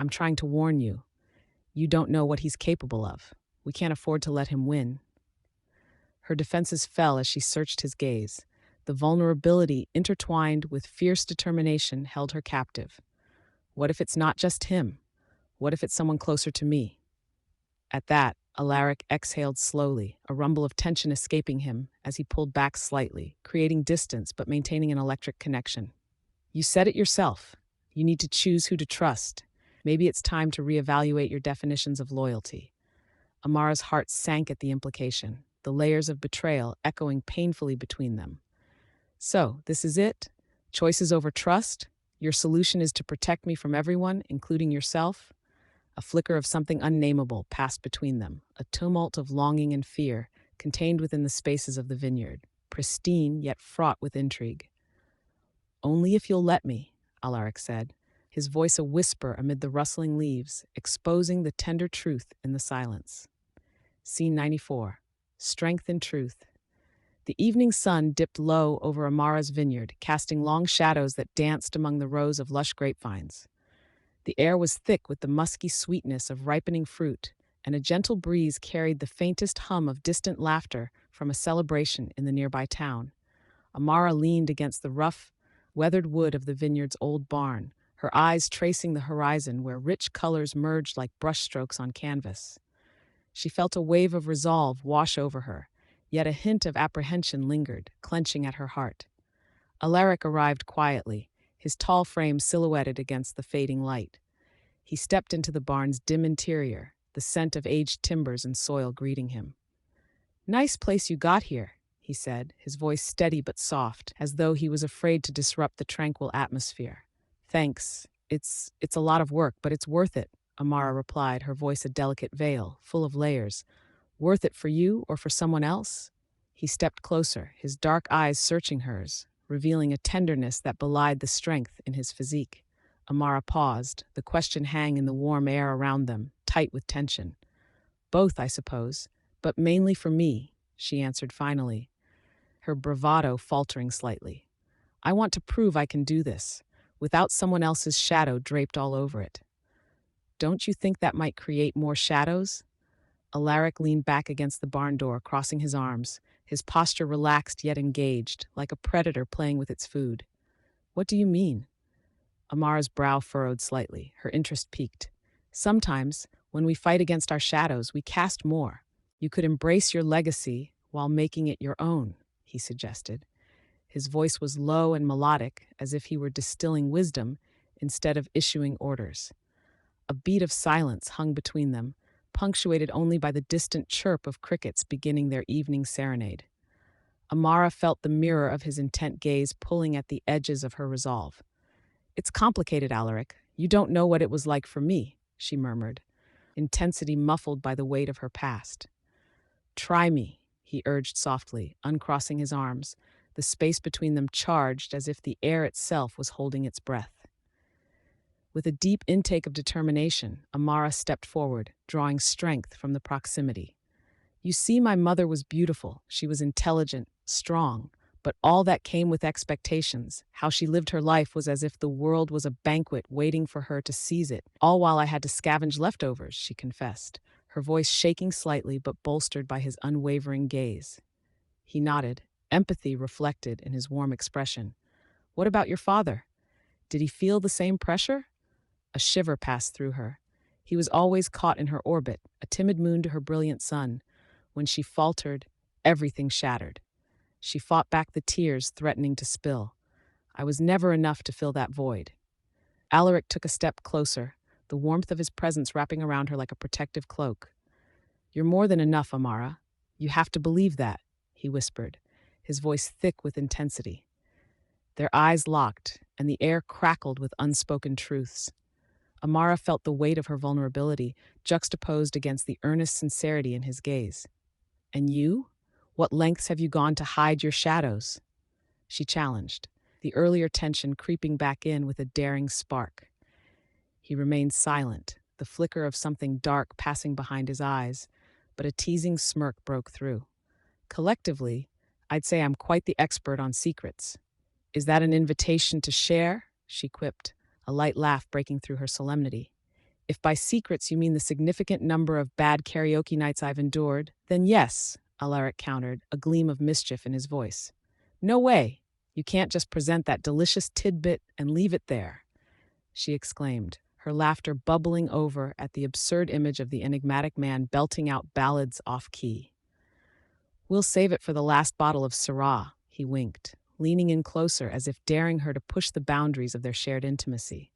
I'm trying to warn you. You don't know what he's capable of. We can't afford to let him win." Her defenses fell as she searched his gaze. The vulnerability, intertwined with fierce determination, held her captive. What if it's not just him? What if it's someone closer to me? At that, Alaric exhaled slowly, a rumble of tension escaping him as he pulled back slightly, creating distance but maintaining an electric connection. "You said it yourself. You need to choose who to trust. Maybe it's time to reevaluate your definitions of loyalty." Amara's heart sank at the implication, the layers of betrayal echoing painfully between them. "So, this is it? Choices over trust? Your solution is to protect me from everyone, including yourself?" A flicker of something unnameable passed between them, a tumult of longing and fear, contained within the spaces of the vineyard, pristine yet fraught with intrigue. "Only if you'll let me," Alaric said, his voice a whisper amid the rustling leaves, exposing the tender truth in the silence. Scene 94. Strength and Truth. The evening sun dipped low over Amara's vineyard, casting long shadows that danced among the rows of lush grapevines. The air was thick with the musky sweetness of ripening fruit, and a gentle breeze carried the faintest hum of distant laughter from a celebration in the nearby town. Amara leaned against the rough, weathered wood of the vineyard's old barn, her eyes tracing the horizon where rich colors merged like brushstrokes on canvas. She felt a wave of resolve wash over her, yet a hint of apprehension lingered, clenching at her heart. Alaric arrived quietly, his tall frame silhouetted against the fading light. He stepped into the barn's dim interior, the scent of aged timbers and soil greeting him. "Nice place you got here," he said, his voice steady but soft, as though he was afraid to disrupt the tranquil atmosphere. "Thanks. It's a lot of work, but it's worth it," Amara replied, her voice a delicate veil, full of layers. "Worth it for you or for someone else?" He stepped closer, his dark eyes searching hers, revealing a tenderness that belied the strength in his physique. Amara paused, the question hang in the warm air around them, tight with tension. "Both, I suppose, but mainly for me," she answered finally, her bravado faltering slightly. "I want to prove I can do this, without someone else's shadow draped all over it." "Don't you think that might create more shadows?" Alaric leaned back against the barn door, crossing his arms, his posture relaxed yet engaged, like a predator playing with its food. "What do you mean?" Amara's brow furrowed slightly, her interest piqued. "Sometimes, when we fight against our shadows, we cast more. You could embrace your legacy while making it your own," he suggested. His voice was low and melodic, as if he were distilling wisdom instead of issuing orders. A beat of silence hung between them, punctuated only by the distant chirp of crickets beginning their evening serenade. Amara felt the mirror of his intent gaze pulling at the edges of her resolve. "It's complicated, Alaric. You don't know what it was like for me," she murmured, intensity muffled by the weight of her past. "Try me," he urged softly, uncrossing his arms, the space between them charged as if the air itself was holding its breath. With a deep intake of determination, Amara stepped forward, drawing strength from the proximity. "You see, my mother was beautiful. She was intelligent, strong, but all that came with expectations. How she lived her life was as if the world was a banquet waiting for her to seize it, all while I had to scavenge leftovers," she confessed, her voice shaking slightly but bolstered by his unwavering gaze. He nodded, empathy reflected in his warm expression. "What about your father? Did he feel the same pressure?" A shiver passed through her. He was always caught in her orbit, a timid moon to her brilliant sun. When she faltered, everything shattered. She fought back the tears threatening to spill. "I was never enough to fill that void." Alaric took a step closer, the warmth of his presence wrapping around her like a protective cloak. "You're more than enough, Amara. You have to believe that," he whispered, his voice thick with intensity. Their eyes locked, and the air crackled with unspoken truths. Amara felt the weight of her vulnerability juxtaposed against the earnest sincerity in his gaze. "And you? What lengths have you gone to hide your shadows?" she challenged, the earlier tension creeping back in with a daring spark. He remained silent, the flicker of something dark passing behind his eyes, but a teasing smirk broke through. "Collectively, I'd say I'm quite the expert on secrets." "Is that an invitation to share?" she quipped, a light laugh breaking through her solemnity. If by secrets you mean the significant number of bad karaoke nights I've endured, then yes, Alaric countered, a gleam of mischief in his voice. No way. You can't just present that delicious tidbit and leave it there, she exclaimed, her laughter bubbling over at the absurd image of the enigmatic man belting out ballads off-key. We'll save it for the last bottle of Syrah, he winked, leaning in closer as if daring her to push the boundaries of their shared intimacy.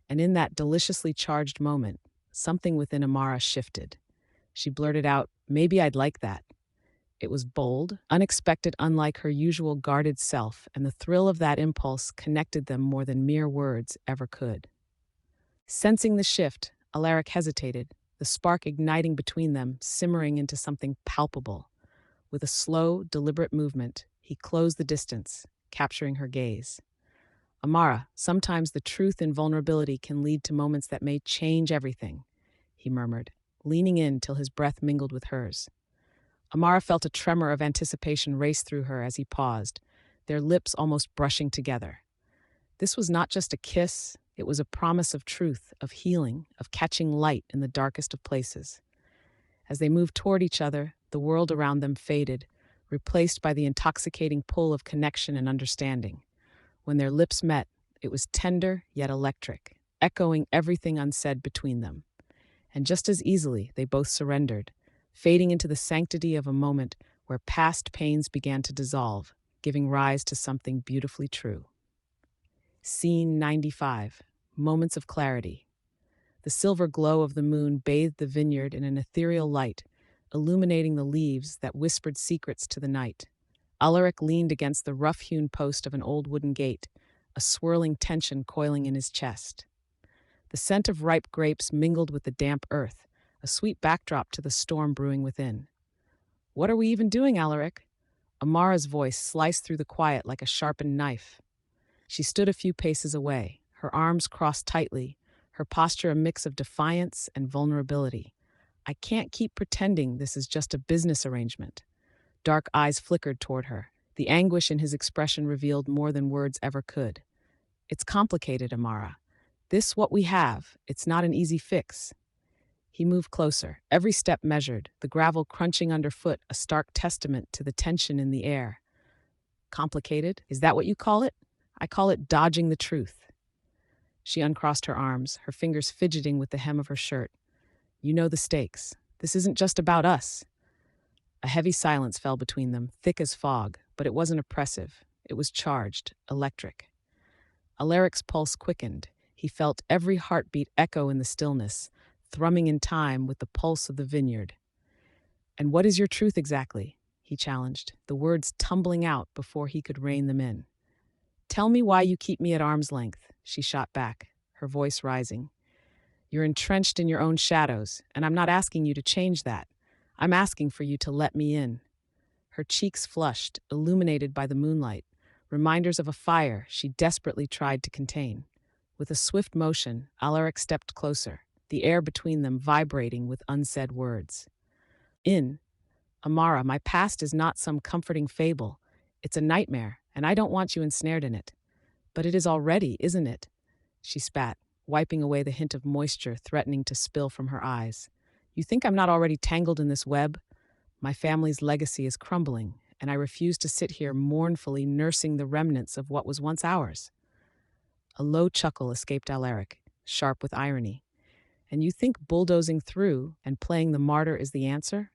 And in that deliciously charged moment, something within Amara shifted. She blurted out, "Maybe I'd like that." It was bold, unexpected, unlike her usual guarded self, and the thrill of that impulse connected them more than mere words ever could. Sensing the shift, Alaric hesitated, the spark igniting between them, simmering into something palpable. With a slow, deliberate movement, he closed the distance, capturing her gaze. "Amara, sometimes the truth in vulnerability can lead to moments that may change everything," he murmured, leaning in till his breath mingled with hers. Amara felt a tremor of anticipation race through her as he paused, their lips almost brushing together. This was not just a kiss, it was a promise of truth, of healing, of catching light in the darkest of places. As they moved toward each other, the world around them faded, replaced by the intoxicating pull of connection and understanding. When their lips met, it was tender yet electric, echoing everything unsaid between them. And just as easily, they both surrendered, fading into the sanctity of a moment where past pains began to dissolve, giving rise to something beautifully true. Scene 95. Moments of clarity. The silver glow of the moon bathed the vineyard in an ethereal light, illuminating the leaves that whispered secrets to the night. Alaric leaned against the rough-hewn post of an old wooden gate, a swirling tension coiling in his chest. The scent of ripe grapes mingled with the damp earth, a sweet backdrop to the storm brewing within. "What are we even doing, Alaric?" Amara's voice sliced through the quiet like a sharpened knife. She stood a few paces away, her arms crossed tightly, her posture a mix of defiance and vulnerability. "I can't keep pretending this is just a business arrangement." Dark eyes flickered toward her. The anguish in his expression revealed more than words ever could. "It's complicated, Amara. This what we have. It's not an easy fix." He moved closer, every step measured, the gravel crunching underfoot, a stark testament to the tension in the air. "Complicated? Is that what you call it? I call it dodging the truth." She uncrossed her arms, her fingers fidgeting with the hem of her shirt. "You know the stakes. This isn't just about us." A heavy silence fell between them, thick as fog, but it wasn't oppressive. It was charged, electric. Alaric's pulse quickened. He felt every heartbeat echo in the stillness, thrumming in time with the pulse of the vineyard. "And what is your truth exactly?" he challenged, the words tumbling out before he could rein them in. "Tell me why you keep me at arm's length," she shot back, her voice rising. "You're entrenched in your own shadows, and I'm not asking you to change that. I'm asking for you to let me in." Her cheeks flushed, illuminated by the moonlight, reminders of a fire she desperately tried to contain. With a swift motion, Alaric stepped closer, the air between them vibrating with unsaid words. "In. Amara, my past is not some comforting fable. It's a nightmare, and I don't want you ensnared in it." "But it is already, isn't it?" she spat, wiping away the hint of moisture threatening to spill from her eyes. "You think I'm not already tangled in this web? My family's legacy is crumbling, and I refuse to sit here mournfully nursing the remnants of what was once ours." A low chuckle escaped Alaric, sharp with irony. "And you think bulldozing through and playing the martyr is the answer?"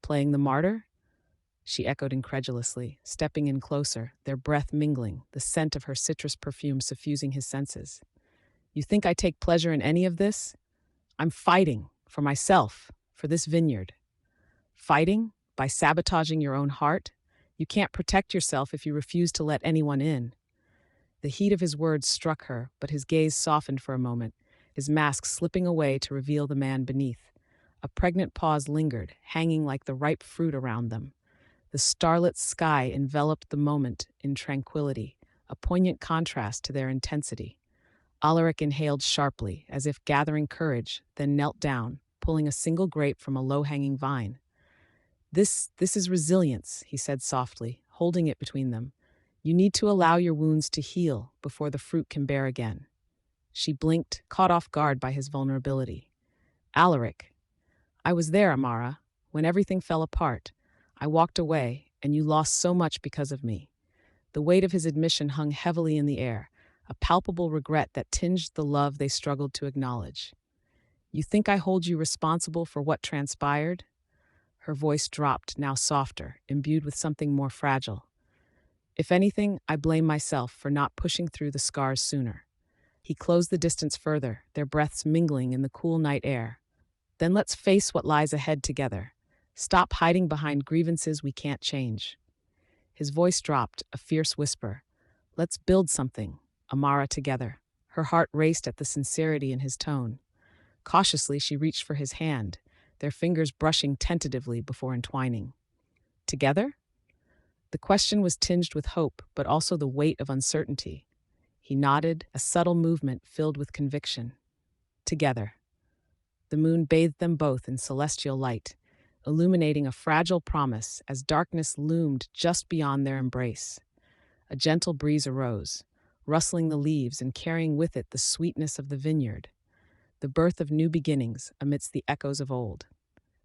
"Playing the martyr?" she echoed incredulously, stepping in closer, their breath mingling, the scent of her citrus perfume suffusing his senses. "You think I take pleasure in any of this? I'm fighting, for myself, for this vineyard." "Fighting? By sabotaging your own heart? You can't protect yourself if you refuse to let anyone in." The heat of his words struck her, but his gaze softened for a moment, his mask slipping away to reveal the man beneath. A pregnant pause lingered, hanging like the ripe fruit around them. The starlit sky enveloped the moment in tranquility, a poignant contrast to their intensity. Alaric inhaled sharply, as if gathering courage, then knelt down, pulling a single grape from a low-hanging vine. This is resilience," he said softly, holding it between them. "You need to allow your wounds to heal before the fruit can bear again." She blinked, caught off guard by his vulnerability. Alaric, I was there, Amara, when everything fell apart. I walked away, and you lost so much because of me. The weight of his admission hung heavily in the air, a palpable regret that tinged the love they struggled to acknowledge. You think I hold you responsible for what transpired? Her voice dropped, now softer, imbued with something more fragile. If anything, I blame myself for not pushing through the scars sooner. He closed the distance further, their breaths mingling in the cool night air. Then let's face what lies ahead together. Stop hiding behind grievances we can't change. His voice dropped, a fierce whisper. Let's build something, Amara, together. Her heart raced at the sincerity in his tone. Cautiously, she reached for his hand, their fingers brushing tentatively before entwining. Together? The question was tinged with hope, but also the weight of uncertainty. He nodded, a subtle movement filled with conviction. Together. The moon bathed them both in celestial light, illuminating a fragile promise as darkness loomed just beyond their embrace. A gentle breeze arose, rustling the leaves and carrying with it the sweetness of the vineyard, the birth of new beginnings amidst the echoes of old.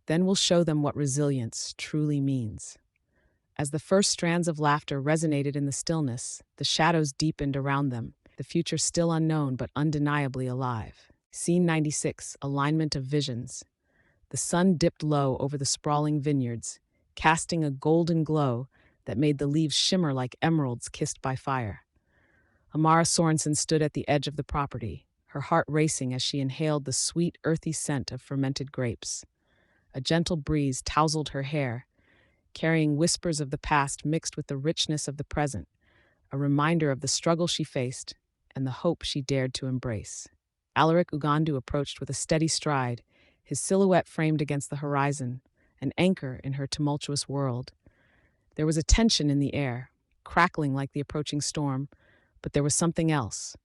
Then we'll show them what resilience truly means. As the first strands of laughter resonated in the stillness, the shadows deepened around them, the future still unknown but undeniably alive. Scene 96, Alignment of Visions. The sun dipped low over the sprawling vineyards, casting a golden glow that made the leaves shimmer like emeralds kissed by fire. Amara Sorensen stood at the edge of the property, her heart racing as she inhaled the sweet, earthy scent of fermented grapes. A gentle breeze tousled her hair, carrying whispers of the past mixed with the richness of the present, a reminder of the struggle she faced and the hope she dared to embrace. Alaric Ughandu approached with a steady stride, his silhouette framed against the horizon, an anchor in her tumultuous world. There was a tension in the air, crackling like the approaching storm, but there was something else,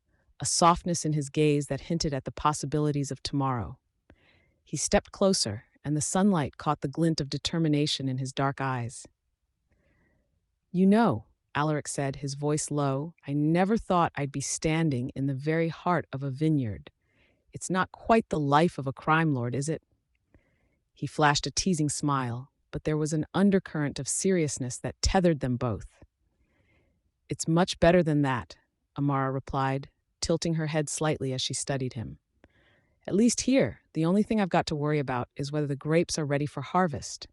a softness in his gaze that hinted at the possibilities of tomorrow. He stepped closer, and the sunlight caught the glint of determination in his dark eyes. You know, Alaric said, his voice low, I never thought I'd be standing in the very heart of a vineyard. It's not quite the life of a crime lord, is it? He flashed a teasing smile, but there was an undercurrent of seriousness that tethered them both. It's much better than that, Amara replied, tilting her head slightly as she studied him. At least here, the only thing I've got to worry about is whether the grapes are ready for harvest.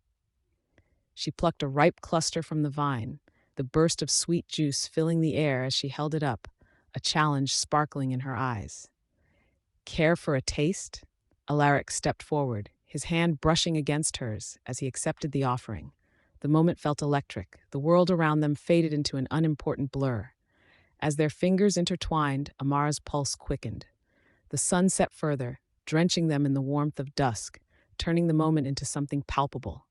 She plucked a ripe cluster from the vine, the burst of sweet juice filling the air as she held it up, a challenge sparkling in her eyes. Care for a taste? Alaric stepped forward, his hand brushing against hers as he accepted the offering. The moment felt electric. The world around them faded into an unimportant blur. As their fingers intertwined, Amara's pulse quickened. The sun set further, drenching them in the warmth of dusk, turning the moment into something palpable.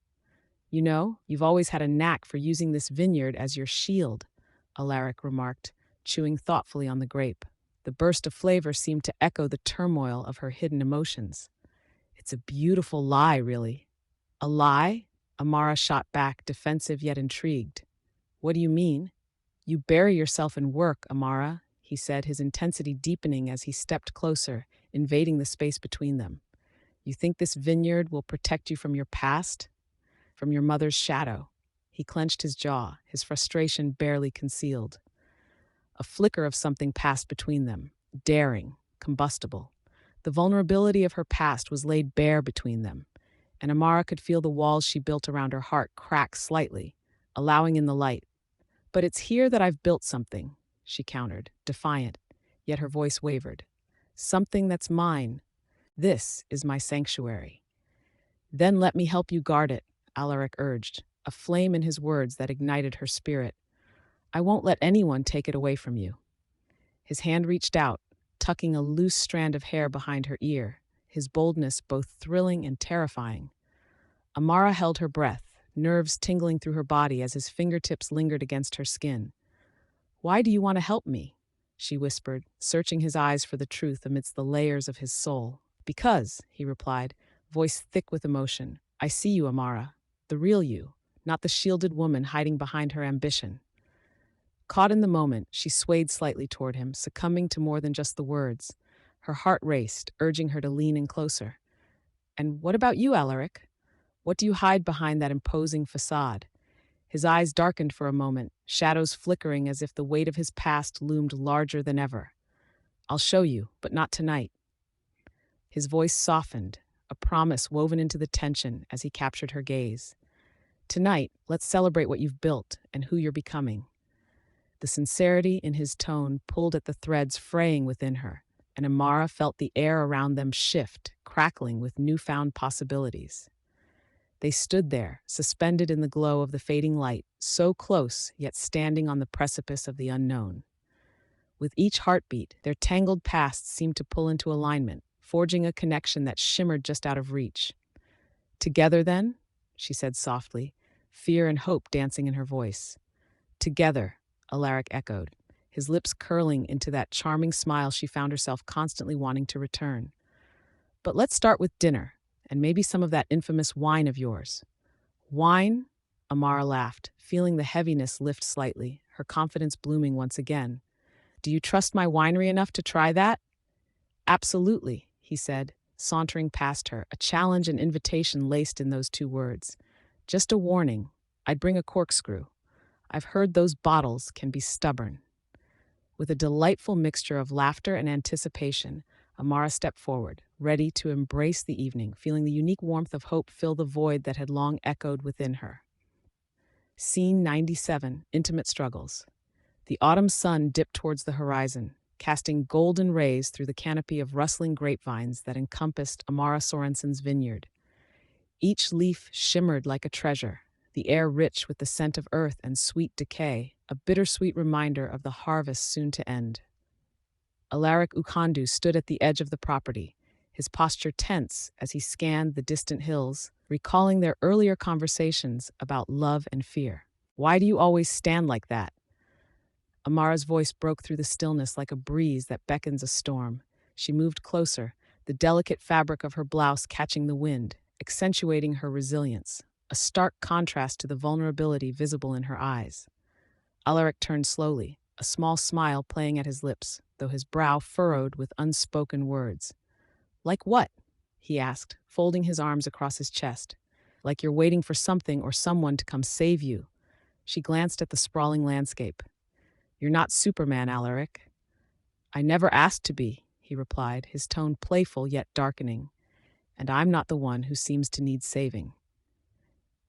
You know, you've always had a knack for using this vineyard as your shield, Alaric remarked, chewing thoughtfully on the grape. The burst of flavor seemed to echo the turmoil of her hidden emotions. It's a beautiful lie, really. A lie? Amara shot back, defensive yet intrigued. What do you mean? You bury yourself in work, Amara, he said, his intensity deepening as he stepped closer, invading the space between them. You think this vineyard will protect you from your past? From your mother's shadow? He clenched his jaw, his frustration barely concealed. A flicker of something passed between them, daring, combustible. The vulnerability of her past was laid bare between them, and Amara could feel the walls she built around her heart crack slightly, allowing in the light. But it's here that I've built something, she countered, defiant, yet her voice wavered. Something that's mine. This is my sanctuary. Then let me help you guard it, Alaric urged, a flame in his words that ignited her spirit. I won't let anyone take it away from you. His hand reached out, tucking a loose strand of hair behind her ear, his boldness both thrilling and terrifying. Amara held her breath, nerves tingling through her body as his fingertips lingered against her skin. Why do you want to help me? She whispered, searching his eyes for the truth amidst the layers of his soul. Because, he replied, voice thick with emotion, I see you, Amara, the real you, not the shielded woman hiding behind her ambition. Caught in the moment, she swayed slightly toward him, succumbing to more than just the words, Her heart raced, urging her to lean in closer. "And what about you, Alaric? What do you hide behind that imposing facade?" His eyes darkened for a moment, shadows flickering as if the weight of his past loomed larger than ever. "I'll show you, but not tonight." His voice softened, a promise woven into the tension as he captured her gaze. "Tonight, let's celebrate what you've built and who you're becoming." The sincerity in his tone pulled at the threads fraying within her, and Amara felt the air around them shift, crackling with newfound possibilities. They stood there, suspended in the glow of the fading light, so close, yet standing on the precipice of the unknown. With each heartbeat, their tangled pasts seemed to pull into alignment, forging a connection that shimmered just out of reach. "Together, then?" she said softly, fear and hope dancing in her voice. "Together," Alaric echoed, his lips curling into that charming smile she found herself constantly wanting to return. "But let's start with dinner, and maybe some of that infamous wine of yours." "Wine?" Amara laughed, feeling the heaviness lift slightly, her confidence blooming once again. "Do you trust my winery enough to try that?" "Absolutely," he said, sauntering past her, a challenge and invitation laced in those two words. "Just a warning, I'd bring a corkscrew. I've heard those bottles can be stubborn." With a delightful mixture of laughter and anticipation, Amara stepped forward, ready to embrace the evening, feeling the unique warmth of hope fill the void that had long echoed within her. Scene 97, Intimate Struggles. The autumn sun dipped towards the horizon, casting golden rays through the canopy of rustling grapevines that encompassed Amara Sorensen's vineyard. Each leaf shimmered like a treasure, the air rich with the scent of earth and sweet decay, a bittersweet reminder of the harvest soon to end. Alaric Ughandu stood at the edge of the property, his posture tense as he scanned the distant hills, recalling their earlier conversations about love and fear. "Why do you always stand like that?" Amara's voice broke through the stillness like a breeze that beckons a storm. She moved closer, the delicate fabric of her blouse catching the wind, accentuating her resilience, a stark contrast to the vulnerability visible in her eyes. Alaric turned slowly, a small smile playing at his lips, though his brow furrowed with unspoken words. "Like what?" he asked, folding his arms across his chest. "Like you're waiting for something or someone to come save you." She glanced at the sprawling landscape. "You're not Superman, Alaric." "I never asked to be," he replied, his tone playful yet darkening. "And I'm not the one who seems to need saving."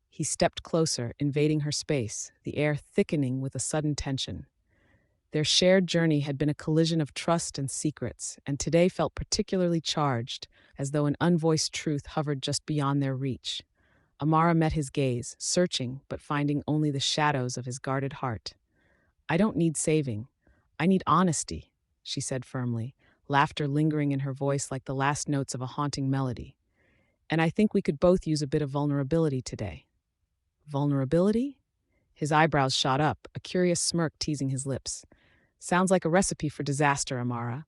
He stepped closer, invading her space, the air thickening with a sudden tension. Their shared journey had been a collision of trust and secrets, and today felt particularly charged, as though an unvoiced truth hovered just beyond their reach. Amara met his gaze, searching but finding only the shadows of his guarded heart. "I don't need saving. I need honesty," she said firmly, laughter lingering in her voice like the last notes of a haunting melody. "And I think we could both use a bit of vulnerability today." "Vulnerability?" His eyebrows shot up, a curious smirk teasing his lips. "Sounds like a recipe for disaster, Amara."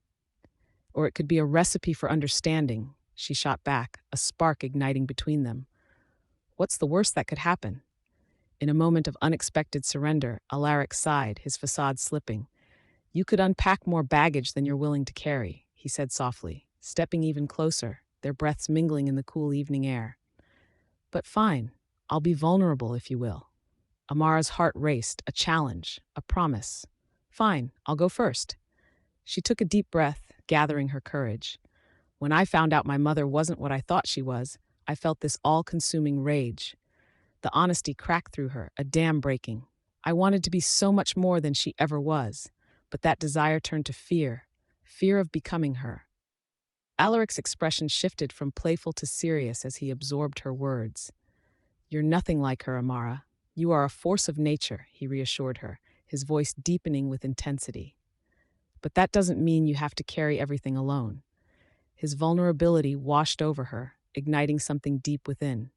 "Or it could be a recipe for understanding," she shot back, a spark igniting between them. "What's the worst that could happen?" In a moment of unexpected surrender, Alaric sighed, his facade slipping. "You could unpack more baggage than you're willing to carry," he said softly, stepping even closer, their breaths mingling in the cool evening air. "But fine, I'll be vulnerable if you will." Amara's heart raced, a challenge, a promise. "Fine, I'll go first." She took a deep breath, gathering her courage. "When I found out my mother wasn't what I thought she was, I felt this all-consuming rage." The honesty cracked through her, a dam breaking. I wanted to be so much more than she ever was, but that desire turned to fear, fear of becoming her. Alaric's expression shifted from playful to serious as he absorbed her words. "You're nothing like her, Amara. You are a force of nature," he reassured her, his voice deepening with intensity. "But that doesn't mean you have to carry everything alone." His vulnerability washed over her, igniting something deep within.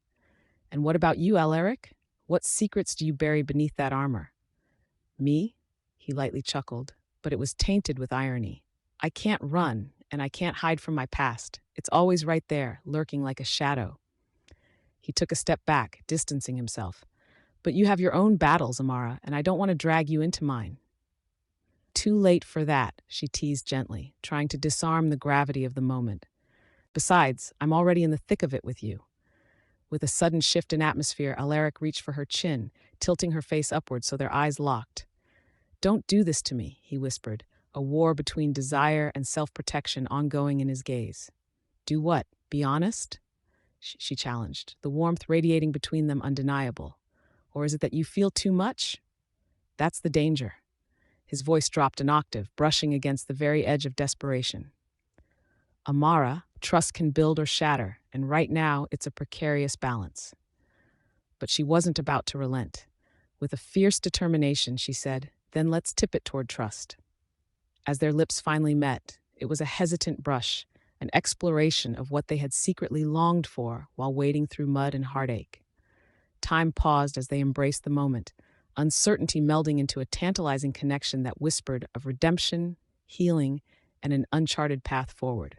"And what about you, Alaric? What secrets do you bury beneath that armor?" "Me?" He lightly chuckled, but it was tainted with irony. "I can't run, and I can't hide from my past. It's always right there, lurking like a shadow." He took a step back, distancing himself. "But you have your own battles, Amara, and I don't want to drag you into mine." Too late for that, she teased gently, trying to disarm the gravity of the moment. Besides, I'm already in the thick of it with you. With a sudden shift in atmosphere, Alaric reached for her chin, tilting her face upward so their eyes locked. Don't do this to me, he whispered, a war between desire and self-protection ongoing in his gaze. Do what? Be honest? She challenged, the warmth radiating between them undeniable. Or is it that you feel too much? That's the danger. His voice dropped an octave, brushing against the very edge of desperation. Amara, trust can build or shatter, and right now it's a precarious balance. But she wasn't about to relent. With a fierce determination, she said, then let's tip it toward trust. As their lips finally met, it was a hesitant brush, an exploration of what they had secretly longed for while wading through mud and heartache. Time paused as they embraced the moment, uncertainty melding into a tantalizing connection that whispered of redemption, healing, and an uncharted path forward.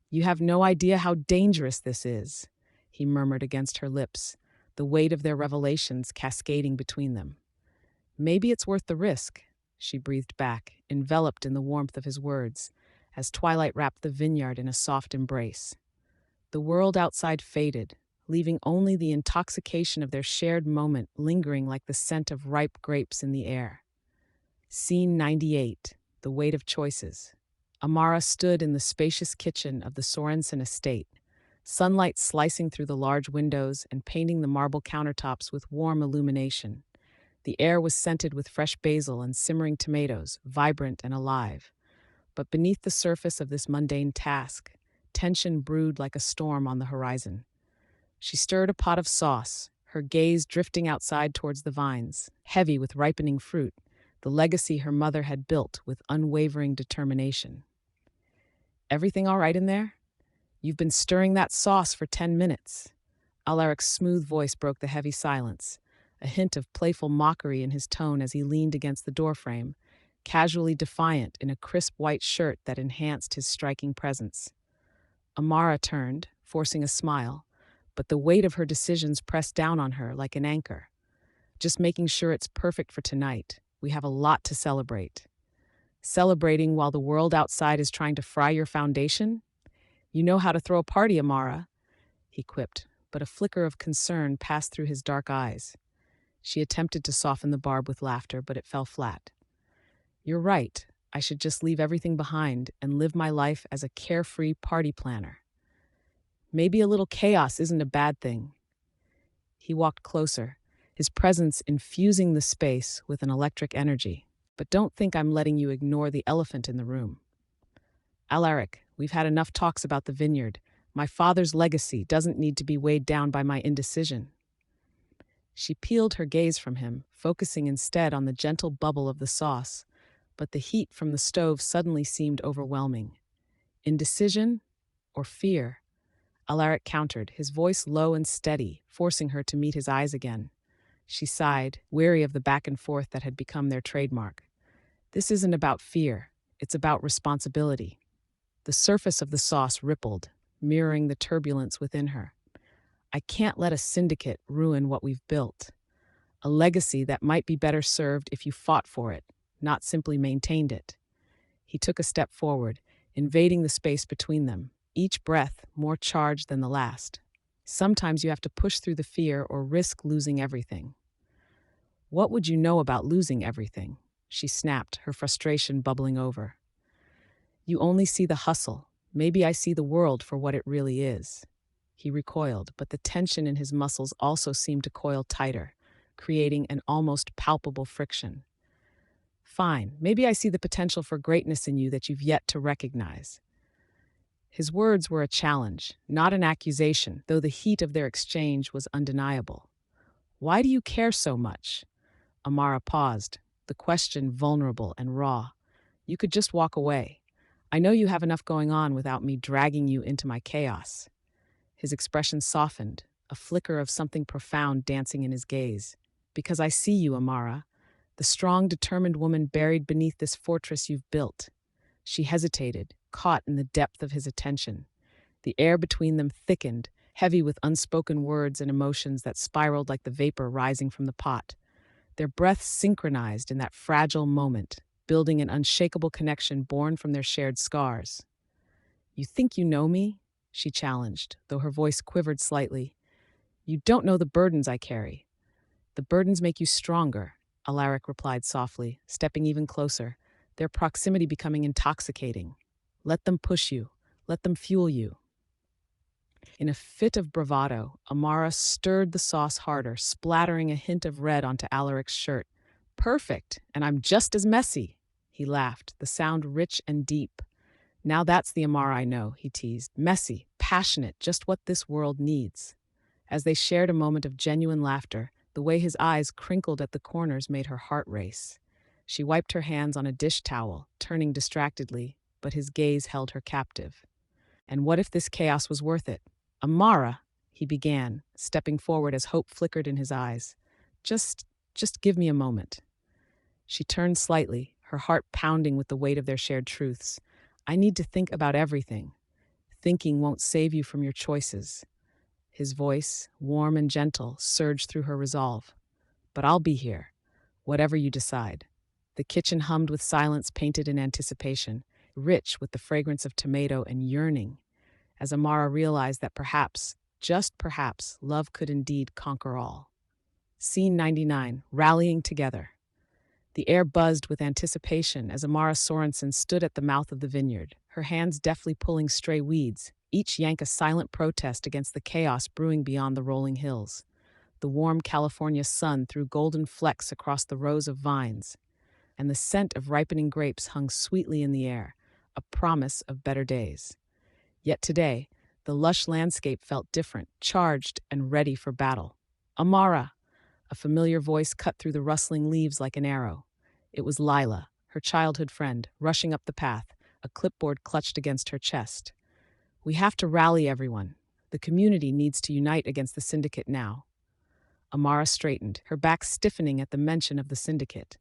You have no idea how dangerous this is, he murmured against her lips, the weight of their revelations cascading between them. Maybe it's worth the risk, she breathed back, enveloped in the warmth of his words, as twilight wrapped the vineyard in a soft embrace. The world outside faded, leaving only the intoxication of their shared moment lingering like the scent of ripe grapes in the air. Scene 98, The Weight of Choices. Amara stood in the spacious kitchen of the Sorensen estate, sunlight slicing through the large windows and painting the marble countertops with warm illumination. The air was scented with fresh basil and simmering tomatoes, vibrant and alive. But beneath the surface of this mundane task, tension brewed like a storm on the horizon. She stirred a pot of sauce, her gaze drifting outside towards the vines, heavy with ripening fruit, the legacy her mother had built with unwavering determination. Everything all right in there? You've been stirring that sauce for 10 minutes. Alaric's smooth voice broke the heavy silence, a hint of playful mockery in his tone as he leaned against the doorframe, casually defiant in a crisp white shirt that enhanced his striking presence. Amara turned, forcing a smile, but the weight of her decisions pressed down on her like an anchor. Just making sure it's perfect for tonight. We have a lot to celebrate. Celebrating while the world outside is trying to fry your foundation? You know how to throw a party, Amara, he quipped, but a flicker of concern passed through his dark eyes. She attempted to soften the barb with laughter, but it fell flat. You're right. I should just leave everything behind and live my life as a carefree party planner. Maybe a little chaos isn't a bad thing. He walked closer, his presence infusing the space with an electric energy. But don't think I'm letting you ignore the elephant in the room. Alaric, we've had enough talks about the vineyard. My father's legacy doesn't need to be weighed down by my indecision. She peeled her gaze from him, focusing instead on the gentle bubble of the sauce, but the heat from the stove suddenly seemed overwhelming. Indecision or fear? Alaric countered, his voice low and steady, forcing her to meet his eyes again. She sighed, weary of the back and forth that had become their trademark. This isn't about fear, it's about responsibility. The surface of the sauce rippled, mirroring the turbulence within her. I can't let a syndicate ruin what we've built. A legacy that might be better served if you fought for it, not simply maintained it. He took a step forward, invading the space between them, each breath more charged than the last. Sometimes you have to push through the fear or risk losing everything. What would you know about losing everything? She snapped, her frustration bubbling over. You only see the hustle. Maybe I see the world for what it really is. He recoiled, but the tension in his muscles also seemed to coil tighter, creating an almost palpable friction. Fine, maybe I see the potential for greatness in you that you've yet to recognize. His words were a challenge, not an accusation, though the heat of their exchange was undeniable. Why do you care so much? Amara paused, the question vulnerable and raw. You could just walk away. I know you have enough going on without me dragging you into my chaos. His expression softened, a flicker of something profound dancing in his gaze. Because I see you, Amara, the strong, determined woman buried beneath this fortress you've built. She hesitated, caught in the depth of his attention. The air between them thickened, heavy with unspoken words and emotions that spiraled like the vapor rising from the pot. Their breaths synchronized in that fragile moment, building an unshakable connection born from their shared scars. "You think you know me?" she challenged, though her voice quivered slightly. "You don't know the burdens I carry." "The burdens make you stronger," Alaric replied softly, stepping even closer, their proximity becoming intoxicating. "Let them push you. Let them fuel you." In a fit of bravado, Amara stirred the sauce harder, splattering a hint of red onto Alaric's shirt. "Perfect, and I'm just as messy," he laughed, the sound rich and deep. "Now that's the Amara I know," he teased. "Messy, passionate, just what this world needs." As they shared a moment of genuine laughter, the way his eyes crinkled at the corners made her heart race. She wiped her hands on a dish towel, turning distractedly, but his gaze held her captive. "And what if this chaos was worth it?" "Amara," he began, stepping forward as hope flickered in his eyes. Just, just give me a moment." She turned slightly, her heart pounding with the weight of their shared truths. "I need to think about everything. Thinking won't save you from your choices." His voice, warm and gentle, surged through her resolve. "But I'll be here, whatever you decide." The kitchen hummed with silence painted in anticipation, rich with the fragrance of tomato and yearning, as Amara realized that perhaps, just perhaps, love could indeed conquer all. Scene 99, Rallying Together. The air buzzed with anticipation as Amara Sorensen stood at the mouth of the vineyard, her hands deftly pulling stray weeds, each yank a silent protest against the chaos brewing beyond the rolling hills. The warm California sun threw golden flecks across the rows of vines, and the scent of ripening grapes hung sweetly in the air, a promise of better days. Yet today, the lush landscape felt different, charged and ready for battle. "Amara!" A familiar voice cut through the rustling leaves like an arrow. It was Lila, her childhood friend, rushing up the path, a clipboard clutched against her chest. "We have to rally everyone. The community needs to unite against the syndicate now." Amara straightened, her back stiffening at the mention of the syndicate.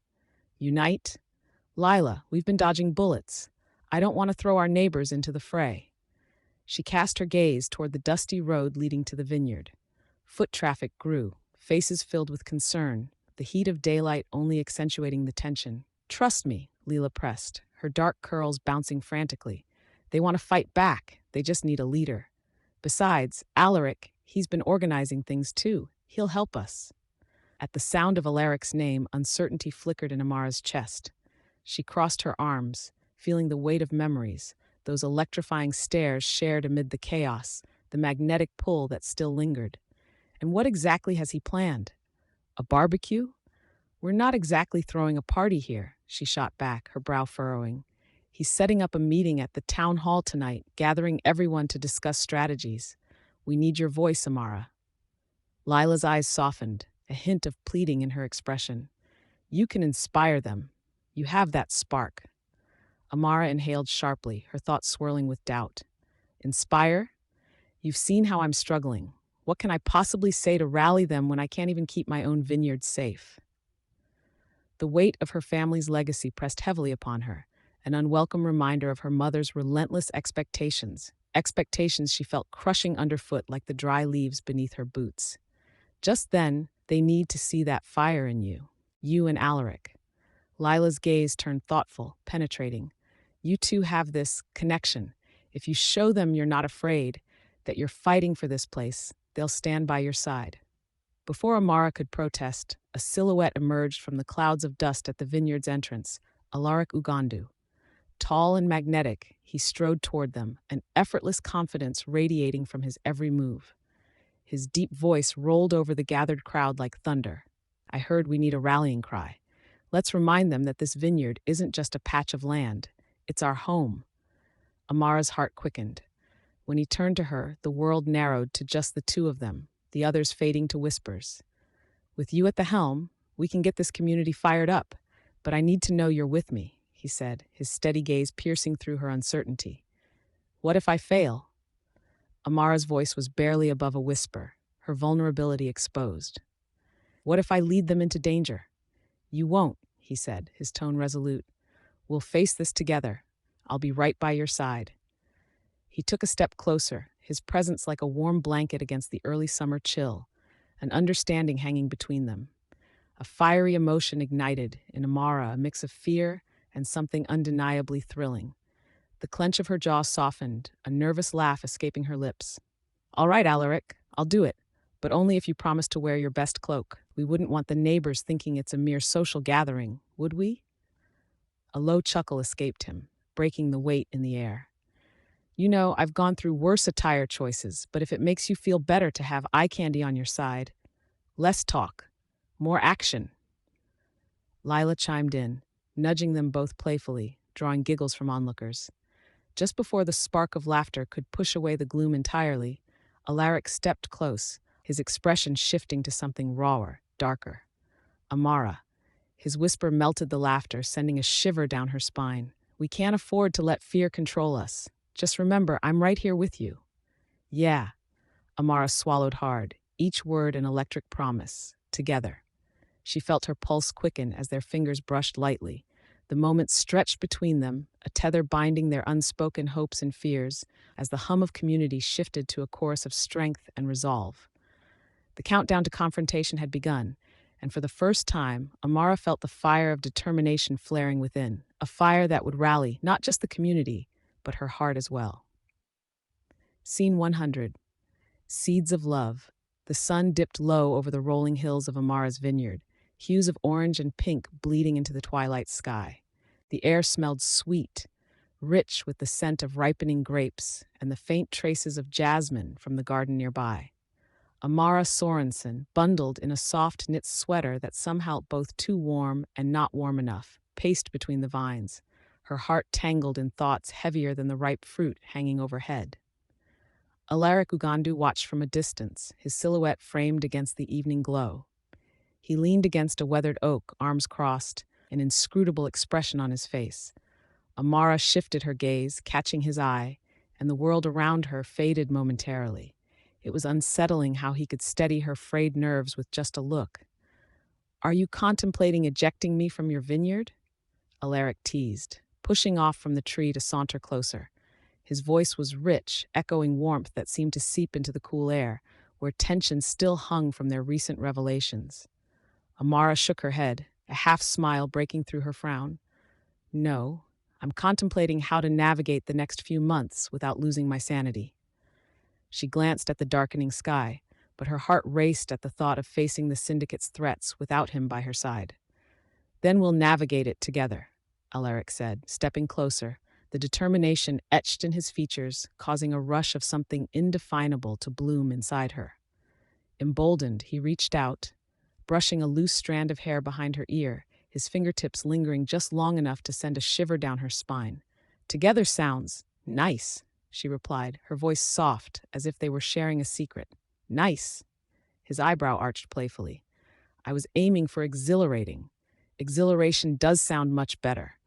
"Unite? Lila, we've been dodging bullets. I don't want to throw our neighbors into the fray." She cast her gaze toward the dusty road leading to the vineyard. Foot traffic grew, faces filled with concern, the heat of daylight only accentuating the tension. "Trust me," Leela pressed, her dark curls bouncing frantically. "They want to fight back. They just need a leader. Besides, Alaric, he's been organizing things too. He'll help us." At the sound of Alaric's name, uncertainty flickered in Amara's chest. She crossed her arms, feeling the weight of memories, those electrifying stares shared amid the chaos, the magnetic pull that still lingered. And what exactly has he planned? A barbecue? "We're not exactly throwing a party here," she shot back, her brow furrowing. "He's setting up a meeting at the town hall tonight, gathering everyone to discuss strategies. We need your voice, Amara." Lila's eyes softened, a hint of pleading in her expression. "You can inspire them. You have that spark." Amara inhaled sharply, her thoughts swirling with doubt. "Inspire? You've seen how I'm struggling. What can I possibly say to rally them when I can't even keep my own vineyard safe?" The weight of her family's legacy pressed heavily upon her, an unwelcome reminder of her mother's relentless expectations she felt crushing underfoot like the dry leaves beneath her boots. Just then, they need to see that fire in you. You and Alaric. Lila's gaze turned thoughtful, penetrating. "You two have this connection. If you show them you're not afraid, that you're fighting for this place, they'll stand by your side." Before Amara could protest, a silhouette emerged from the clouds of dust at the vineyard's entrance, Alaric Ughandu. Tall and magnetic, he strode toward them, an effortless confidence radiating from his every move. His deep voice rolled over the gathered crowd like thunder. "I heard we need a rallying cry. Let's remind them that this vineyard isn't just a patch of land. It's our home." Amara's heart quickened. When he turned to her, the world narrowed to just the two of them, the others fading to whispers. "With you at the helm, we can get this community fired up, but I need to know you're with me," he said, his steady gaze piercing through her uncertainty. "What if I fail?" Amara's voice was barely above a whisper, her vulnerability exposed. "What if I lead them into danger?" "You won't," he said, his tone resolute. "We'll face this together. I'll be right by your side." He took a step closer, his presence like a warm blanket against the early summer chill, an understanding hanging between them. A fiery emotion ignited in Amara, a mix of fear and something undeniably thrilling. The clench of her jaw softened, a nervous laugh escaping her lips. "All right, Alaric, I'll do it, but only if you promise to wear your best cloak. We wouldn't want the neighbors thinking it's a mere social gathering, would we?" A low chuckle escaped him, breaking the weight in the air. "You know, I've gone through worse attire choices, but if it makes you feel better to have eye candy on your side, less talk, more action." Lila chimed in, nudging them both playfully, drawing giggles from onlookers. Just before the spark of laughter could push away the gloom entirely, Alaric stepped close, his expression shifting to something rawer, darker. "Amara." His whisper melted the laughter, sending a shiver down her spine. "We can't afford to let fear control us. Just remember, I'm right here with you." "Yeah." Amara swallowed hard, each word an electric promise. Together. She felt her pulse quicken as their fingers brushed lightly. The moments stretched between them, a tether binding their unspoken hopes and fears, as the hum of community shifted to a chorus of strength and resolve. The countdown to confrontation had begun, and for the first time, Amara felt the fire of determination flaring within, a fire that would rally not just the community, but her heart as well. Scene 100. Seeds of Love. The sun dipped low over the rolling hills of Amara's vineyard, hues of orange and pink bleeding into the twilight sky. The air smelled sweet, rich with the scent of ripening grapes and the faint traces of jasmine from the garden nearby. Amara Sorensen, bundled in a soft knit sweater that somehow both too warm and not warm enough, paced between the vines, her heart tangled in thoughts heavier than the ripe fruit hanging overhead. Alaric Ughandu watched from a distance, his silhouette framed against the evening glow. He leaned against a weathered oak, arms crossed, an inscrutable expression on his face. Amara shifted her gaze, catching his eye, and the world around her faded momentarily. It was unsettling how he could steady her frayed nerves with just a look. "Are you contemplating ejecting me from your vineyard?" Alaric teased, pushing off from the tree to saunter closer. His voice was rich, echoing warmth that seemed to seep into the cool air, where tension still hung from their recent revelations. Amara shook her head, a half-smile breaking through her frown. "No, I'm contemplating how to navigate the next few months without losing my sanity." She glanced at the darkening sky, but her heart raced at the thought of facing the syndicate's threats without him by her side. "Then we'll navigate it together," Alaric said, stepping closer, the determination etched in his features, causing a rush of something indefinable to bloom inside her. Emboldened, he reached out, brushing a loose strand of hair behind her ear, his fingertips lingering just long enough to send a shiver down her spine. "Together sounds nice," she replied, her voice soft, as if they were sharing a secret. "Nice." His eyebrow arched playfully. "I was aiming for exhilarating. Exhilaration does sound much better."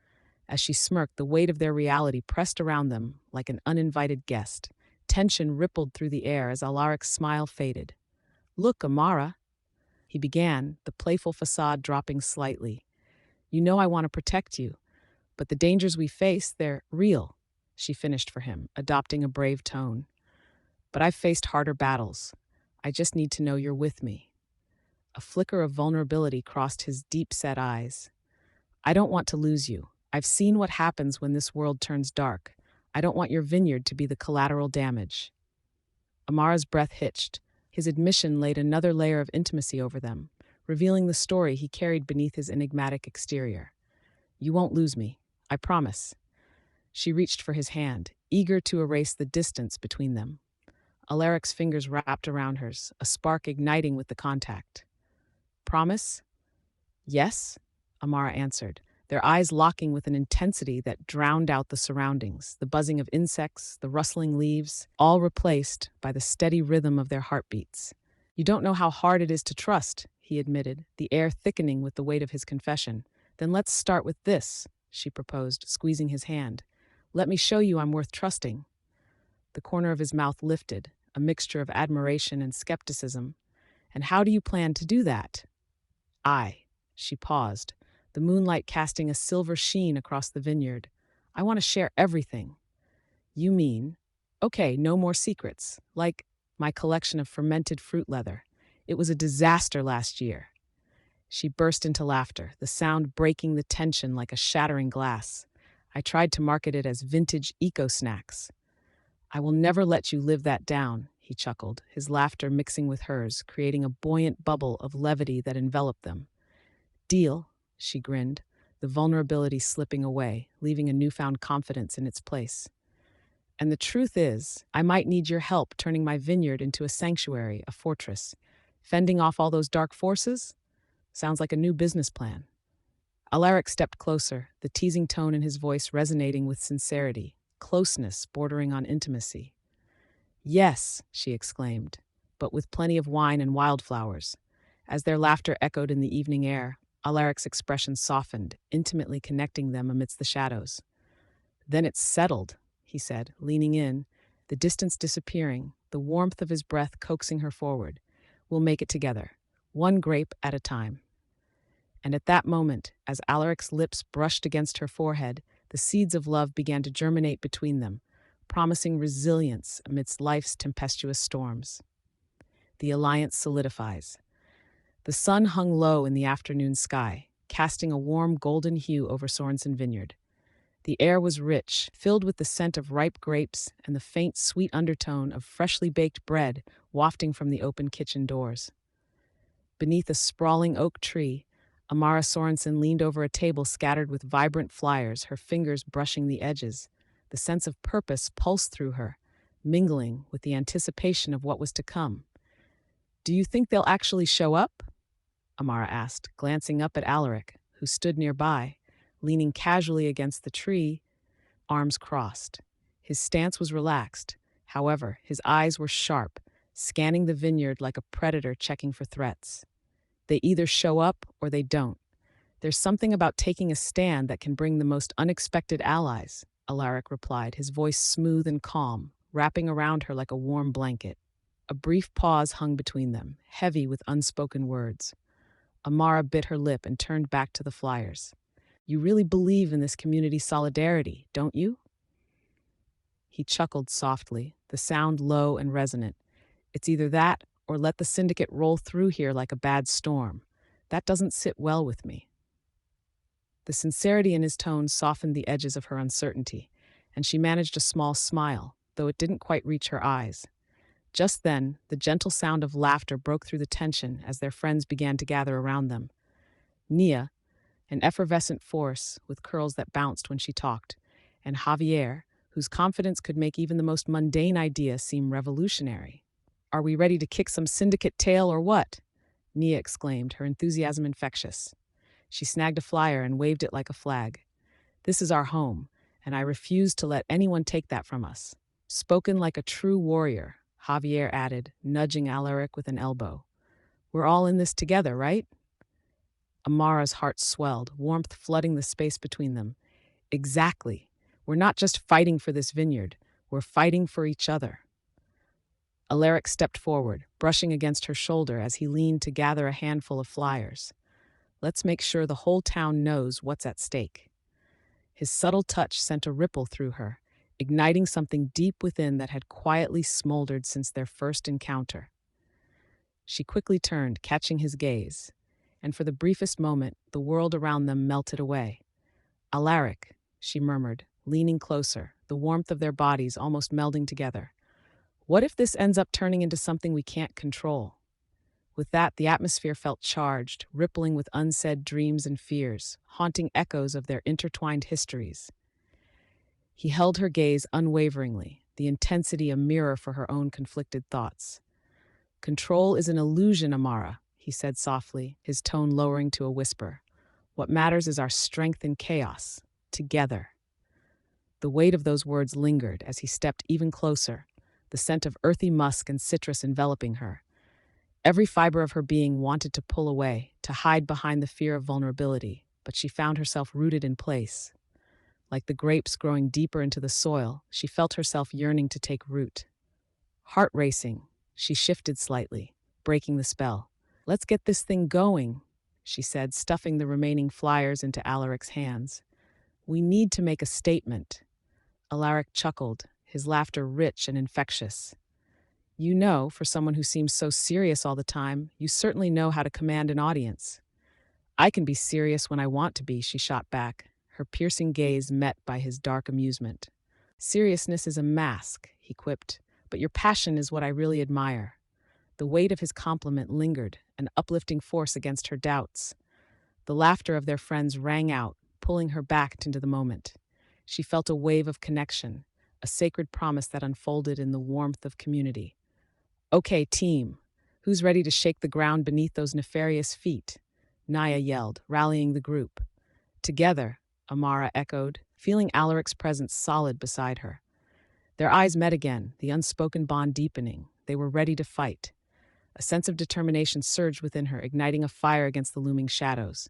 As she smirked, the weight of their reality pressed around them like an uninvited guest. Tension rippled through the air as Alaric's smile faded. "Look, Amara," he began, the playful facade dropping slightly. "You know I want to protect you, but the dangers we face, they're real," she finished for him, adopting a brave tone. "But I've faced harder battles. I just need to know you're with me." A flicker of vulnerability crossed his deep-set eyes. "I don't want to lose you. I've seen what happens when this world turns dark. I don't want your vineyard to be the collateral damage." Amara's breath hitched. His admission laid another layer of intimacy over them, revealing the story he carried beneath his enigmatic exterior. "You won't lose me. I promise." She reached for his hand, eager to erase the distance between them. Alaric's fingers wrapped around hers, a spark igniting with the contact. "Promise?" "Yes," Amara answered, their eyes locking with an intensity that drowned out the surroundings, the buzzing of insects, the rustling leaves, all replaced by the steady rhythm of their heartbeats. "You don't know how hard it is to trust," he admitted, the air thickening with the weight of his confession. "Then let's start with this," she proposed, squeezing his hand. "Let me show you I'm worth trusting." The corner of his mouth lifted, a mixture of admiration and skepticism. "And how do you plan to do that?" She paused, the moonlight casting a silver sheen across the vineyard. "I want to share everything." "You mean?" "Okay, no more secrets. Like my collection of fermented fruit leather. It was a disaster last year." She burst into laughter, the sound breaking the tension like a shattering glass. I tried to market it as vintage eco snacks. I will never let you live that down, he chuckled, his laughter mixing with hers, creating a buoyant bubble of levity that enveloped them. Deal, she grinned, the vulnerability slipping away, leaving a newfound confidence in its place. And the truth is, I might need your help turning my vineyard into a sanctuary, a fortress. Fending off all those dark forces? Sounds like a new business plan. Alaric stepped closer, the teasing tone in his voice resonating with sincerity, closeness bordering on intimacy. Yes, she exclaimed, but with plenty of wine and wildflowers. As their laughter echoed in the evening air, Alaric's expression softened, intimately connecting them amidst the shadows. Then it's settled, he said, leaning in, the distance disappearing, the warmth of his breath coaxing her forward. We'll make it together, one grape at a time. And at that moment, as Alaric's lips brushed against her forehead, the seeds of love began to germinate between them, promising resilience amidst life's tempestuous storms. The alliance solidifies. The sun hung low in the afternoon sky, casting a warm golden hue over Sorensen vineyard. The air was rich, filled with the scent of ripe grapes and the faint, sweet undertone of freshly baked bread wafting from the open kitchen doors. Beneath a sprawling oak tree, Amara Sorensen leaned over a table scattered with vibrant flyers, her fingers brushing the edges. The sense of purpose pulsed through her, mingling with the anticipation of what was to come. Do you think they'll actually show up? Amara asked, glancing up at Alaric, who stood nearby, leaning casually against the tree, arms crossed. His stance was relaxed. However, his eyes were sharp, scanning the vineyard like a predator checking for threats. They either show up or they don't. There's something about taking a stand that can bring the most unexpected allies, Alaric replied, his voice smooth and calm, wrapping around her like a warm blanket. A brief pause hung between them, heavy with unspoken words. Amara bit her lip and turned back to the flyers. You really believe in this community solidarity, don't you? He chuckled softly, the sound low and resonant. It's either that or let the syndicate roll through here like a bad storm. That doesn't sit well with me. The sincerity in his tone softened the edges of her uncertainty, and she managed a small smile, though it didn't quite reach her eyes. Just then, the gentle sound of laughter broke through the tension as their friends began to gather around them. Nia, an effervescent force with curls that bounced when she talked, and Javier, whose confidence could make even the most mundane idea seem revolutionary. Are we ready to kick some syndicate tail or what? Nia exclaimed, her enthusiasm infectious. She snagged a flyer and waved it like a flag. This is our home, and I refuse to let anyone take that from us. Spoken like a true warrior, Javier added, nudging Alaric with an elbow. We're all in this together, right? Amara's heart swelled, warmth flooding the space between them. Exactly. We're not just fighting for this vineyard. We're fighting for each other. Alaric stepped forward, brushing against her shoulder as he leaned to gather a handful of flyers. Let's make sure the whole town knows what's at stake. His subtle touch sent a ripple through her, igniting something deep within that had quietly smoldered since their first encounter. She quickly turned, catching his gaze, and for the briefest moment, the world around them melted away. Alaric, she murmured, leaning closer, the warmth of their bodies almost melding together. What if this ends up turning into something we can't control? With that, the atmosphere felt charged, rippling with unsaid dreams and fears, haunting echoes of their intertwined histories. He held her gaze unwaveringly, the intensity a mirror for her own conflicted thoughts. Control is an illusion, Amara, he said softly, his tone lowering to a whisper. What matters is our strength in chaos, together. The weight of those words lingered as he stepped even closer, the scent of earthy musk and citrus enveloping her. Every fiber of her being wanted to pull away, to hide behind the fear of vulnerability, but she found herself rooted in place. Like the grapes growing deeper into the soil, she felt herself yearning to take root. Heart racing, she shifted slightly, breaking the spell. Let's get this thing going, she said, stuffing the remaining flyers into Alaric's hands. We need to make a statement. Alaric chuckled, his laughter rich and infectious. You know, for someone who seems so serious all the time, you certainly know how to command an audience. I can be serious when I want to be, she shot back, her piercing gaze met by his dark amusement. Seriousness is a mask, he quipped, but your passion is what I really admire. The weight of his compliment lingered, an uplifting force against her doubts. The laughter of their friends rang out, pulling her back into the moment. She felt a wave of connection, a sacred promise that unfolded in the warmth of community. Okay, team, who's ready to shake the ground beneath those nefarious feet? Naya yelled, rallying the group. Together, Amara echoed, feeling Alaric's presence solid beside her. Their eyes met again, the unspoken bond deepening. They were ready to fight. A sense of determination surged within her, igniting a fire against the looming shadows.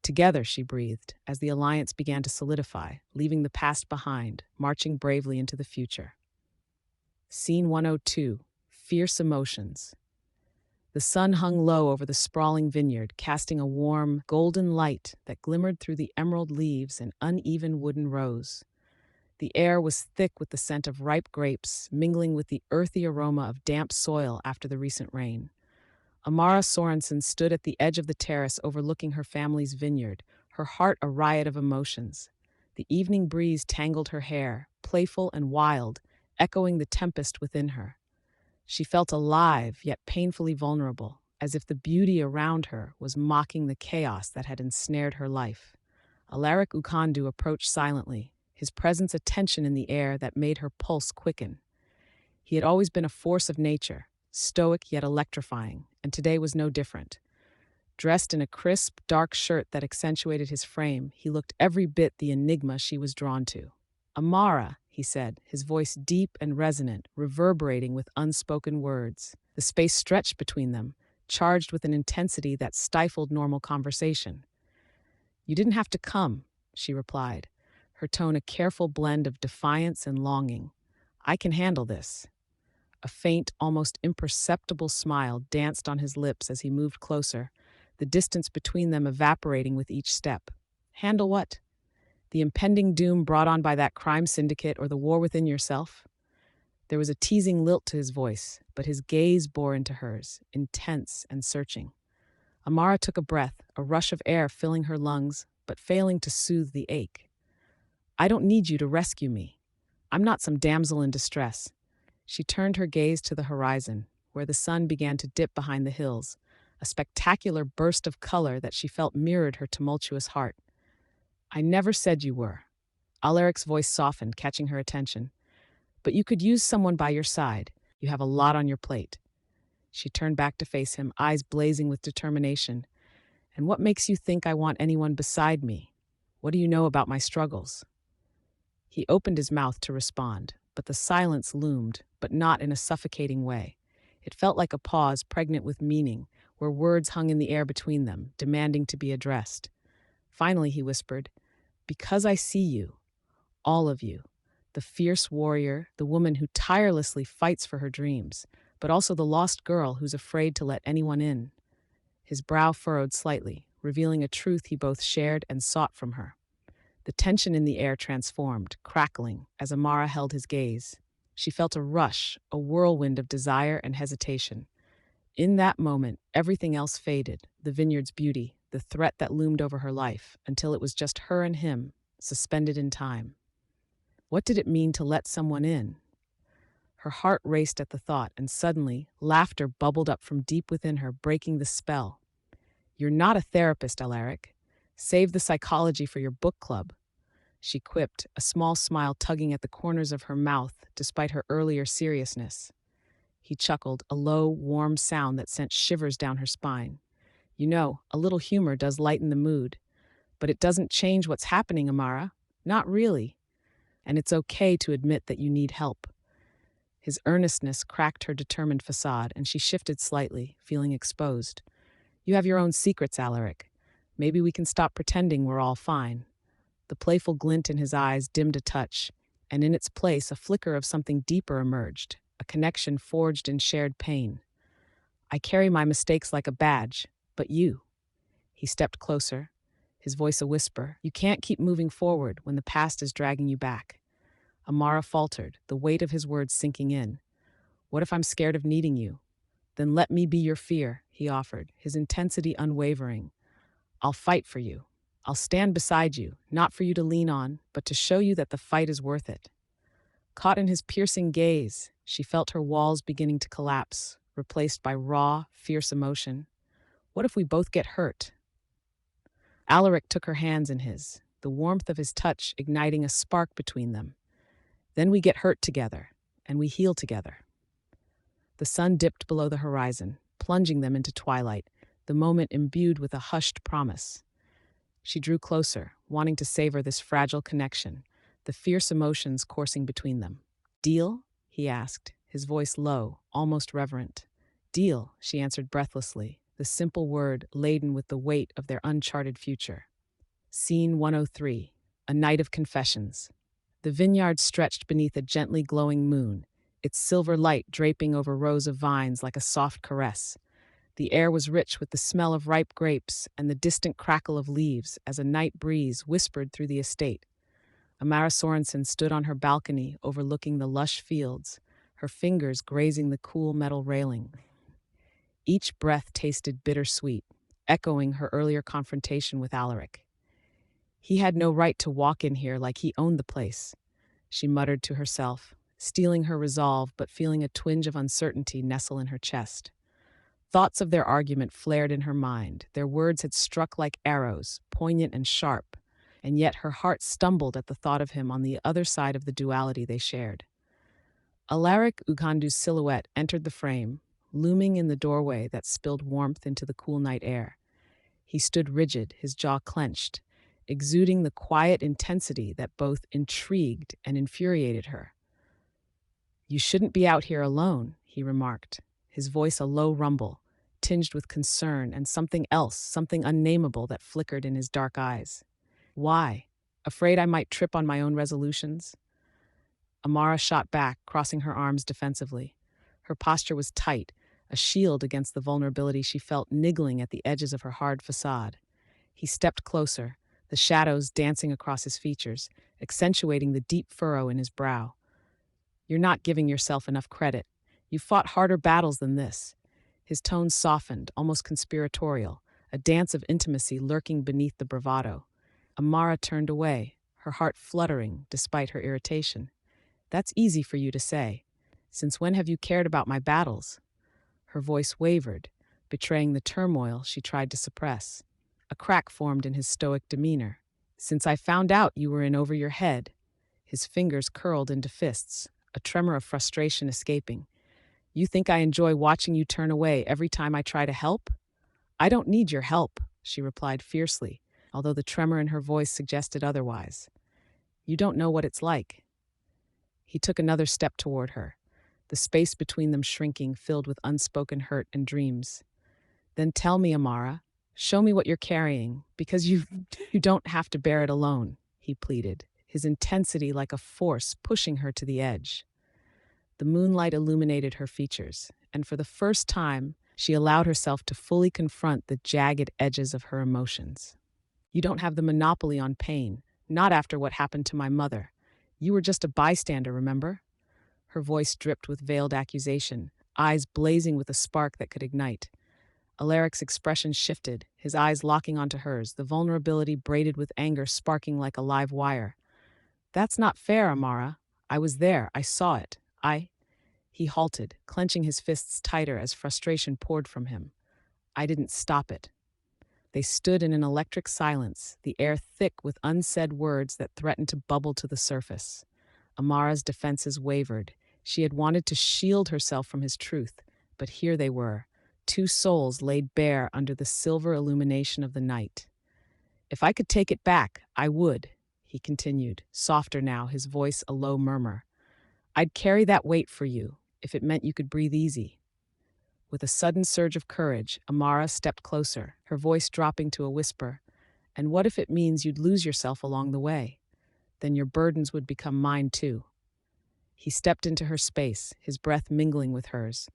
Together, she breathed, as the alliance began to solidify, leaving the past behind, marching bravely into the future. Scene 102. Fierce Emotions. The sun hung low over the sprawling vineyard, casting a warm, golden light that glimmered through the emerald leaves and uneven wooden rows. The air was thick with the scent of ripe grapes, mingling with the earthy aroma of damp soil after the recent rain. Amara Sorensen stood at the edge of the terrace overlooking her family's vineyard, her heart a riot of emotions. The evening breeze tangled her hair, playful and wild, echoing the tempest within her. She felt alive, yet painfully vulnerable, as if the beauty around her was mocking the chaos that had ensnared her life. Alaric Ughandu approached silently, his presence a tension in the air that made her pulse quicken. He had always been a force of nature, stoic yet electrifying, and today was no different. Dressed in a crisp, dark shirt that accentuated his frame, he looked every bit the enigma she was drawn to. Amara, he said, his voice deep and resonant, reverberating with unspoken words. The space stretched between them, charged with an intensity that stifled normal conversation. You didn't have to come, she replied, her tone a careful blend of defiance and longing. I can handle this. A faint, almost imperceptible smile danced on his lips as he moved closer, the distance between them evaporating with each step. Handle what? The impending doom brought on by that crime syndicate or the war within yourself? There was a teasing lilt to his voice, but his gaze bore into hers, intense and searching. Amara took a breath, a rush of air filling her lungs, but failing to soothe the ache. I don't need you to rescue me. I'm not some damsel in distress. She turned her gaze to the horizon, where the sun began to dip behind the hills, a spectacular burst of color that she felt mirrored her tumultuous heart. I never said you were. Alaric's voice softened, catching her attention. But you could use someone by your side. You have a lot on your plate. She turned back to face him, eyes blazing with determination. And what makes you think I want anyone beside me? What do you know about my struggles? He opened his mouth to respond, but the silence loomed, but not in a suffocating way. It felt like a pause pregnant with meaning, where words hung in the air between them, demanding to be addressed. Finally, he whispered, because I see you, all of you, the fierce warrior, the woman who tirelessly fights for her dreams, but also the lost girl who's afraid to let anyone in. His brow furrowed slightly, revealing a truth he both shared and sought from her. The tension in the air transformed, crackling, as Amara held his gaze. She felt a rush, a whirlwind of desire and hesitation. In that moment, everything else faded, the vineyard's beauty, the threat that loomed over her life, until it was just her and him, suspended in time. What did it mean to let someone in? Her heart raced at the thought, and suddenly, laughter bubbled up from deep within her, breaking the spell. You're not a therapist, Alaric. Save the psychology for your book club, she quipped, a small smile tugging at the corners of her mouth despite her earlier seriousness. He chuckled, a low, warm sound that sent shivers down her spine. You know, a little humor does lighten the mood. But it doesn't change what's happening, Amara. Not really. And it's okay to admit that you need help. His earnestness cracked her determined facade, and she shifted slightly, feeling exposed. You have your own secrets, Alaric. Maybe we can stop pretending we're all fine. The playful glint in his eyes dimmed a touch, and in its place a flicker of something deeper emerged, a connection forged in shared pain. I carry my mistakes like a badge, but you. He stepped closer, his voice a whisper. You can't keep moving forward when the past is dragging you back. Amara faltered, the weight of his words sinking in. What if I'm scared of needing you? Then let me be your fear, he offered, his intensity unwavering. I'll fight for you. I'll stand beside you, not for you to lean on, but to show you that the fight is worth it." Caught in his piercing gaze, she felt her walls beginning to collapse, replaced by raw, fierce emotion. What if we both get hurt? Alaric took her hands in his, the warmth of his touch igniting a spark between them. Then we get hurt together, and we heal together. The sun dipped below the horizon, plunging them into twilight, the moment imbued with a hushed promise. She drew closer, wanting to savor this fragile connection, the fierce emotions coursing between them. "Deal?" he asked, his voice low, almost reverent. "Deal," she answered breathlessly, the simple word laden with the weight of their uncharted future. Scene 103, a night of confessions. The vineyard stretched beneath a gently glowing moon, its silver light draping over rows of vines like a soft caress. The air was rich with the smell of ripe grapes and the distant crackle of leaves as a night breeze whispered through the estate. Amara Sorensen stood on her balcony overlooking the lush fields, her fingers grazing the cool metal railing. Each breath tasted bittersweet, echoing her earlier confrontation with Alaric. "He had no right to walk in here like he owned the place," she muttered to herself, steeling her resolve but feeling a twinge of uncertainty nestle in her chest. Thoughts of their argument flared in her mind. Their words had struck like arrows, poignant and sharp, and yet her heart stumbled at the thought of him on the other side of the duality they shared. Alaric Ughandu's silhouette entered the frame, looming in the doorway that spilled warmth into the cool night air. He stood rigid, his jaw clenched, exuding the quiet intensity that both intrigued and infuriated her. "You shouldn't be out here alone," he remarked, his voice a low rumble, tinged with concern and something else, something unnameable that flickered in his dark eyes. "Why? Afraid I might trip on my own resolutions?" Amara shot back, crossing her arms defensively. Her posture was tight, a shield against the vulnerability she felt niggling at the edges of her hard facade. He stepped closer, the shadows dancing across his features, accentuating the deep furrow in his brow. "You're not giving yourself enough credit. You've fought harder battles than this." His tone softened, almost conspiratorial, a dance of intimacy lurking beneath the bravado. Amara turned away, her heart fluttering despite her irritation. "That's easy for you to say. Since when have you cared about my battles?" Her voice wavered, betraying the turmoil she tried to suppress. A crack formed in his stoic demeanor. "Since I found out you were in over your head." His fingers curled into fists, a tremor of frustration escaping. "You think I enjoy watching you turn away every time I try to help?" "I don't need your help," she replied fiercely, although the tremor in her voice suggested otherwise. "You don't know what it's like." He took another step toward her, the space between them shrinking, filled with unspoken hurt and dreams. "Then tell me, Amara. Show me what you're carrying, because you don't have to bear it alone," he pleaded, his intensity like a force pushing her to the edge. The moonlight illuminated her features, and for the first time, she allowed herself to fully confront the jagged edges of her emotions. "You don't have the monopoly on pain, not after what happened to my mother. You were just a bystander, remember?" Her voice dripped with veiled accusation, eyes blazing with a spark that could ignite. Alaric's expression shifted, his eyes locking onto hers, the vulnerability braided with anger sparking like a live wire. "That's not fair, Amara. I was there. I saw it. He halted, clenching his fists tighter as frustration poured from him. "I didn't stop it." They stood in an electric silence, the air thick with unsaid words that threatened to bubble to the surface. Amara's defenses wavered. She had wanted to shield herself from his truth, but here they were, two souls laid bare under the silver illumination of the night. "If I could take it back, I would," he continued, softer now, his voice a low murmur. "I'd carry that weight for you, if it meant you could breathe easy." With a sudden surge of courage, Amara stepped closer, her voice dropping to a whisper. "And what if it means you'd lose yourself along the way? Then your burdens would become mine too." He stepped into her space, his breath mingling with hers.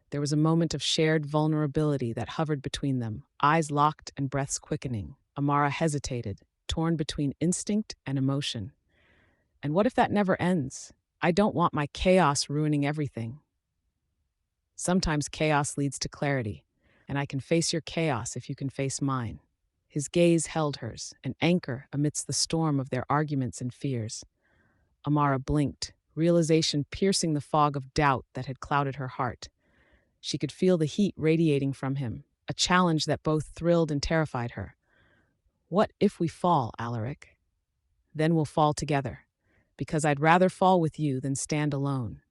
There was a moment of shared vulnerability that hovered between them, eyes locked and breaths quickening. Amara hesitated, torn between instinct and emotion. "And what if that never ends? I don't want my chaos ruining everything." "Sometimes chaos leads to clarity, and I can face your chaos if you can face mine." His gaze held hers, an anchor amidst the storm of their arguments and fears. Amara blinked, realization piercing the fog of doubt that had clouded her heart. She could feel the heat radiating from him, a challenge that both thrilled and terrified her. What if we fall, Alaric? Then we'll fall together, because I'd rather fall with you than stand alone.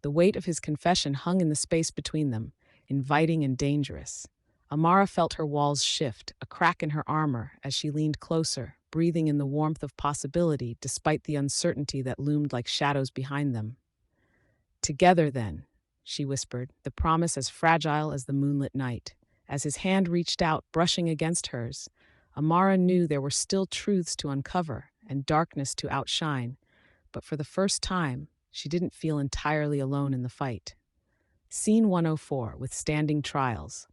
The weight of his confession hung in the space between them, inviting and dangerous. Amara felt her walls shift, a crack in her armor, as she leaned closer, breathing in the warmth of possibility despite the uncertainty that loomed like shadows behind them. Together, then, she whispered, the promise as fragile as the moonlit night. As his hand reached out, brushing against hers, Amara knew there were still truths to uncover and darkness to outshine, but for the first time, she didn't feel entirely alone in the fight. Scene 104, Withstanding Trials.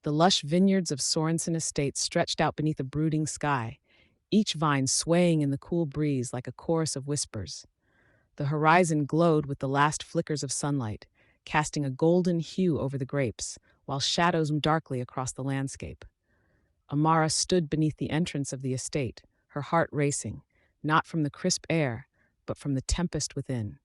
The lush vineyards of Sorensen Estate stretched out beneath a brooding sky, each vine swaying in the cool breeze like a chorus of whispers. The horizon glowed with the last flickers of sunlight, casting a golden hue over the grapes, while shadows darkly across the landscape. Amara stood beneath the entrance of the estate, her heart racing, not from the crisp air, but from the tempest within.